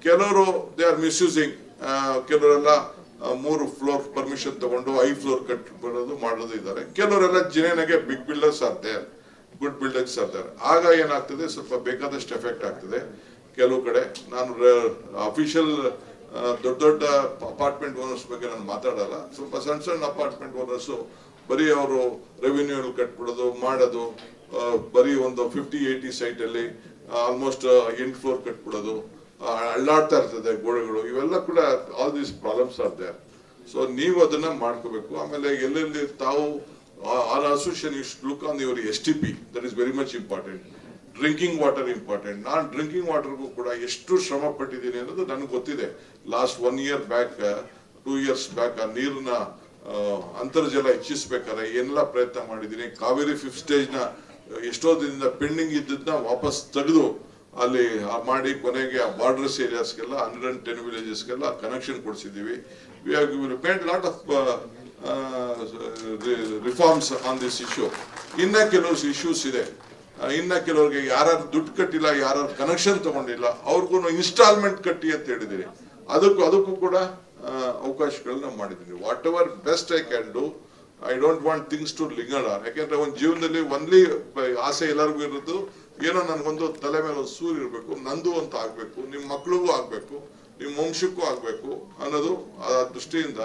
ಕೆಲವರು they are misusing. ಕೆಲವರೆಲ್ಲ 3 floor permission ತಗೊಂಡು 5 ಫ್ಲೋರ್ ಕಟ್ಬಿಡೋದು ಮಾಡೋದು ಇದ್ದಾರೆ. ಕೆಲವರೆಲ್ಲ ಜಿನೇನಾಗೆ ಬಿಗ್ ಬಿಲ್ಡರ್ಸ್ ಆರ್ತಾರೆ, ಗುಡ್ ಬಿಲ್ಡರ್ಸ್ ಆರ್ತಾರೆ. ಆಗ ಏನಾಗ್ತದೆ, ಸ್ವಲ್ಪ ಬೇಕಾದಷ್ಟು ಎಫೆಕ್ಟ್ ಆಗ್ತದೆ. ಕೆಲವು ಕಡೆ ನಾನು ಅಫಿಷಿಯಲ್ ದೊಡ್ಡ ದೊಡ್ಡ ಅಪಾರ್ಟ್ಮೆಂಟ್ ಓನರ್ಸ್ ಬಗ್ಗೆ ನಾನು ಮಾತಾಡಲ್ಲ. ಸ್ವಲ್ಪ ಸಣ್ಣ ಸಣ್ಣ ಅಪಾರ್ಟ್ಮೆಂಟ್ ಓನರ್ಸು ಬರೀ ಅವರು ರೆವಿನ್ಯೂ ಕಟ್ಬಿಡೋದು ಮಾಡೋದು, ಬರೀ ಒಂದು 50-80 ಸೈಟಲ್ಲಿ ಆಲ್ಮೋಸ್ಟ್ 8 ಫ್ಲೋರ್ ಕಟ್ಬಿಡೋದು, ಅಳ್ಳಾಡ್ತಾ ಇರ್ತದೆ ಗೋಡೆಗಳು. ಇವೆಲ್ಲ ಕೂಡ all these problems are there. So ನೀವು ಅದನ್ನ ಮಾಡ್ಕೋಬೇಕು. ಆಮೇಲೆ ಎಲ್ಲೆಲ್ಲಿ ತಾವು all association you should look on your STP, that is very much important. Drinking water important. ನಾನು ಡ್ರಿಂಕಿಂಗ್ ವಾಟರ್ಗೂ ಕೂಡ ಎಷ್ಟು ಶ್ರಮ ಪಟ್ಟಿದ್ದೀನಿ ಅನ್ನೋದು ನನಗೆ ಗೊತ್ತಿದೆ. Last 1 year back, 2 years back ಆ ನೀರಿನ ಅಂತರ್ಜಲ ಹೆಚ್ಚಿಸ್ಬೇಕಾದ್ರೆ ಏನೆಲ್ಲ ಪ್ರಯತ್ನ ಮಾಡಿದ್ದೀನಿ. ಕಾವೇರಿ 5th stage ನ ಎಷ್ಟೋ ದಿನದಿಂದ ಪೆಂಡಿಂಗ್ ಇದ್ದದನ್ನ ವಾಪಸ್ ತೆಗೆದು ಅಲ್ಲಿ ಮಾಡಿ ಕೊನೆಗೆ ಆ ಬಾರ್ಡರ್ಸ್ ಏರಿಯಾಸ್ಗೆಲ್ಲ 110 ವಿಲೇಜಸ್ಗೆಲ್ಲ ಕನೆಕ್ಷನ್ ಕೊಡಿಸಿದ್ದೀವಿ. We have made lot of reforms on this issue. ಇನ್ನ ಕೆಲವು ಇಶ್ಯೂಸ್ ಇದೆ. ಇನ್ನ ಕೆಲವರಿಗೆ ಯಾರು ದುಡ್ಡು ಕಟ್ಟಿಲ್ಲ, ಯಾರು ಕನೆಕ್ಷನ್ ತಗೊಂಡಿಲ್ಲ, ಅವ್ರಿಗೂ ಇನ್ಸ್ಟಾಲ್ಮೆಂಟ್ ಕಟ್ಟಿ ಅಂತ ಹೇಳಿದಿರಿ. ಅದಕ್ಕೂ ಕೂಡ ಅವಕಾಶಗಳನ್ನ ಮಾಡಿದ್ದೀನಿ. Whatever best I can do. I don't want things to linger on. ಯಾಕೆಂದ್ರೆ ಒಂದು ಜೀವನದಲ್ಲಿ ಒನ್ಲಿ ಆಸೆ ಎಲ್ಲರಿಗೂ ಇರೋದು ಏನೋ ನನಗೊಂದು ತಲೆ ಮೇಲೆ ಒಂದು ಸೂರು ಇರಬೇಕು, ನಂದು ಅಂತ ಆಗ್ಬೇಕು, ನಿಮ್ಮ ಮಕ್ಳಿಗೂ ಆಗ್ಬೇಕು, ನಿಮ್ಮ ವಂಶಕ್ಕೂ ಆಗ್ಬೇಕು ಅನ್ನೋದು ಆ ದೃಷ್ಟಿಯಿಂದ.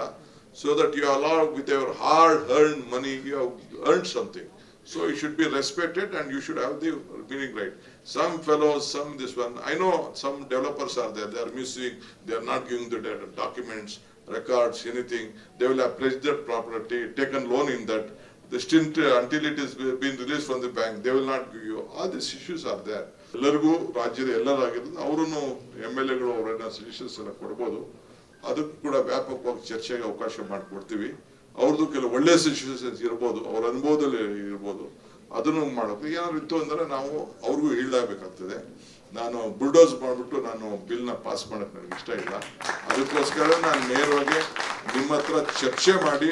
So that you allow with your hard earned money, you have earned something. So it should be respected and you should have the winning right. Some fellows, some this one, I know some developers are there, they are misusing, they are not giving the documents, records, anything. They will have pledged their property, taken loan in that. The stint until it is being released from the bank, they will not give you. All these issues are there. ಎಲ್ಲರಿಗೂ ರಾಜ್ಯದ ಎಲ್ಲರಾಗಿರೋದು ಅವರು MLAಗಳು ಅವರನ್ನ suggestions ಎಲ್ಲ ಕೊಡ್ಬೋದು. ಅದಕ್ಕೂ ಕೂಡ ವ್ಯಾಪಕವಾಗಿ ಚರ್ಚೆಗೆ ಅವಕಾಶ ಮಾಡಿಕೊಡ್ತೀವಿ. ಅವ್ರದ್ದು ಕೆಲವು ಒಳ್ಳೆ ಸಜೆಷನ್ಸ್ ಇರ್ಬೋದು, ಅವ್ರ ಅನುಭವದಲ್ಲಿ ಇರ್ಬೋದು, ಅದನ್ನು ಮಾಡೋದು. ಏನಾದ್ರು ಇತ್ತು ಅಂದ್ರೆ ನಾವು ಅವ್ರಿಗೂ ಹೇಳ್ದಾಗಬೇಕಾಗ್ತದೆ. ನಾನು ಬುಲ್ಡೋಸ್ ಮಾಡಿಬಿಟ್ಟು ನಾನು ಬಿಲ್ನ ಪಾಸ್ ಮಾಡೋಕ್ಕೆ ನನಗೆ ಇಷ್ಟ ಇಲ್ಲ. ಅದಕ್ಕೋಸ್ಕರ ನಾನು ನೇರವಾಗಿ ನಿಮ್ಮ ಹತ್ರ ಚರ್ಚೆ ಮಾಡಿ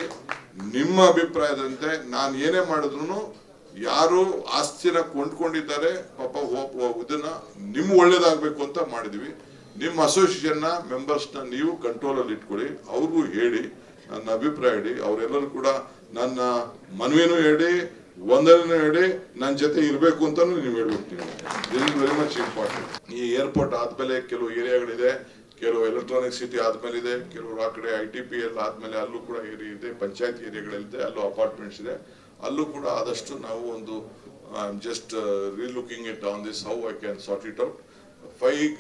ನಿಮ್ಮ ಅಭಿಪ್ರಾಯದಂತೆ ನಾನು ಏನೇ ಮಾಡಿದ್ರು, ಯಾರು ಆಸ್ತಿನ ಕೊಂಡ್ಕೊಂಡಿದ್ದಾರೆ ಪಾಪ ಇದನ್ನ ನಿಮ್ಮ ಒಳ್ಳೇದಾಗಬೇಕು ಅಂತ ಮಾಡಿದ್ವಿ. ನಿಮ್ಮ ಅಸೋಸಿಯೇಷನ್ನ ಮೆಂಬರ್ಸ್ನ ನೀವು ಕಂಟ್ರೋಲಲ್ಲಿ ಇಟ್ಕೊಳ್ಳಿ, ಅವ್ರಿಗೂ ಹೇಳಿ, ನನ್ನ ಅಭಿಪ್ರಾಯ ಹೇಳಿ. ಅವರೆಲ್ಲರೂ ಕೂಡ ನನ್ನ ಮನವಿನೂ ಹೇಳಿ, ಒಂದನೇ ಹೇಳಿ, ನನ್ನ ಜೊತೆ ಇರಬೇಕು ಅಂತಾನು ನೀವು ಹೇಳ್ಬೇಕು. This is very much important. ಈ ಏರ್ಪೋರ್ಟ್ ಆದ್ಮೇಲೆ ಕೆಲವು ಏರಿಯಾಗಳಿದೆ, ಕೆಲವು ಎಲೆಕ್ಟ್ರಾನಿಕ್ ಸಿಟಿ ಆದ್ಮೇಲೆ ಇದೆ, ಕೆಲವರು ಆ ಕಡೆ ITPL ಆದ್ಮೇಲೆ ಅಲ್ಲೂ ಕೂಡ ಏರಿಯಾ ಇದೆ, ಪಂಚಾಯತ್ ಏರಿಯಾಗಳಿದೆ, ಅಲ್ಲೂ ಅಪಾರ್ಟ್ಮೆಂಟ್ಸ್ ಇದೆ. ಅಲ್ಲೂ ಕೂಡ ಆದಷ್ಟು ನಾವು ಒಂದು just relooking it on this, how I can sort it out. 5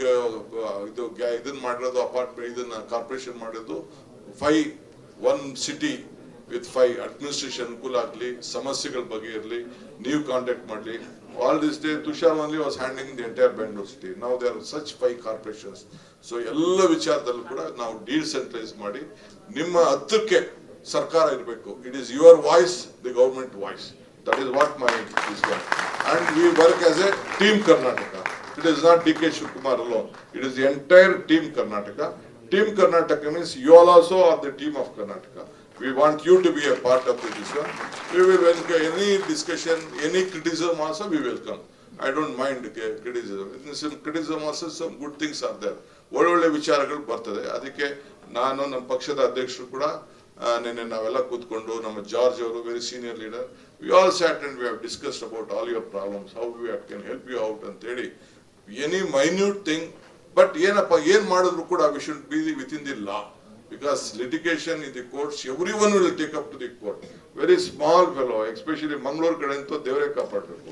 ಇದನ್ನ ಮಾಡಿರೋದು ಅಪಾರ್ಟ್ಮೆಂಟ್, ಇದನ್ನ ಕಾರ್ಪೊರೇಷನ್ ಮಾಡಿರೋದು 5 1 ಸಿಟಿ ವಿತ್ 5 ಅಡ್ಮಿನಿಸ್ಟ್ರೇಷನ್ ಅನುಕೂಲ ಆಗಲಿ, ಸಮಸ್ಯೆಗಳ ಬಗ್ಗೆ ಇರಲಿ, ನೀವು ಕಾಂಟ್ಯಾಕ್ಟ್ ಮಾಡಲಿ. All this day Tushar only was handling the entire Bangalore city. Now there are such 5 corporations. So ಎಲ್ಲ ವಿಚಾರದಲ್ಲೂ ಕೂಡ ನಾವು ಡಿಸೆಂಟ್ರಲೈಸ್ ಮಾಡಿ ನಿಮ್ಮ ಹತ್ತಕ್ಕೆ ಸರ್ಕಾರ ಇರಬೇಕು. It is your voice, the government voice. That is what my is one. And we work as a team Karnataka. It is not DK Shivakumar alone. It is the entire team Karnataka. Team Karnataka means you all also are the team of Karnataka. We want you to be a part of this one. We will welcome any discussion, any criticism also we welcome. I don't mind criticism. Some criticism also, some good things are there. ಒಳ್ಳೊಳ್ಳೆ ವಿಚಾರಗಳು ಬರ್ತದೆ. ಅದಕ್ಕೆ ನಾನು ನಮ್ಮ ಪಕ್ಷದ ಅಧ್ಯಕ್ಷರು ಕೂಡ ನಿನ್ನೆ ನಾವೆಲ್ಲ ಕೂತ್ಕೊಂಡು, ನಮ್ಮ ಜಾರ್ಜ್ ಅವರು very senior leader, we all sat and we have discussed about all your problems, how we can help you out ಅಂತ ಹೇಳಿ. ಎನಿ ಮೈನ್ಯೂಟ್ ಥಿಂಗ್, ಬಟ್ ಏನಪ್ಪ ಏನ್ ಮಾಡಿದ್ರು ಕೂಡ we should be with in the law. Because litigation in the courts, everyone will take up to the court. Very small fellow, especially Mangalore ಕಡೆ ಅಂತೂ ದೇವರೇ ಕಾಪಾಡಬೇಕು.